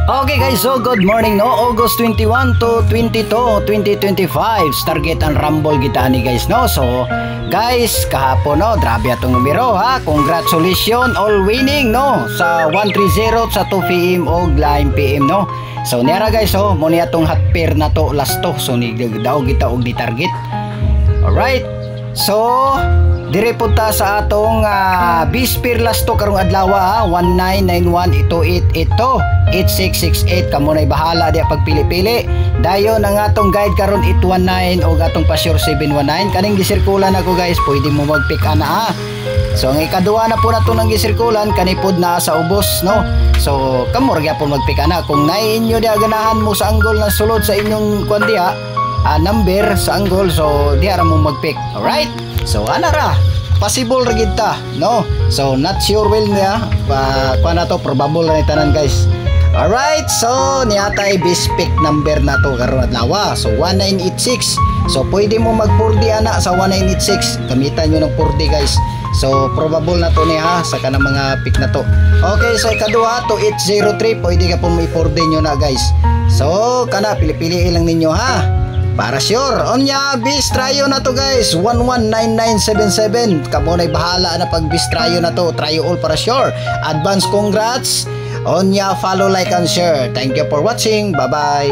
Okay guys, so good morning no, August 21 to 22, 2025 target ang Rumble kita ni guys no. So guys, kahapon no, grabe atong numero ha. Congratulations all winning no sa 130 sa 2 PM o 9 PM no. So niara guys oh, mo ni atong hot pair na to last to. So ni daw kita og di target. Alright. So dire punta sa atong Bispir last to karong adlaw 1991-2882-8668 kamo nay bahala dia pagpili-pili. Dayon ang atong guide karon 819 o atong pasure 719 kaning gisirkulan ako guys, pwede mo mag-pick ana So ang ikaduha na po nato nang gisirkulan kanipod na sa ubos no. So kamo ra gyapon mag-pick ana kung nay inyo dia ganahan mo sa anggol na sulod sa inyong kwandiha number sa anggol, so di ara mo mag-pick. Alright, so ana ra possible ra gid ta no. So not sure will niya pa na to, probable ra ni tanan guys. Alright, so niatay best pick number na to karon adlaw, so 1986. So pwede mo mag 4D ana sa 1986, gamitan nyo ng 4D guys. So probable na to niya sa kanang mga pick na to. Okay, so ikaduha to 803, pwede ka po may 4D nyo na guys. So kana pili-pili lang ninyo ha. Para sure, onya bistrayo na to guys, 119977. Kamo na'y bahala na pag bistrayo na to, try all para sure. Advance congrats. Onya follow, like and share. Thank you for watching. Bye bye.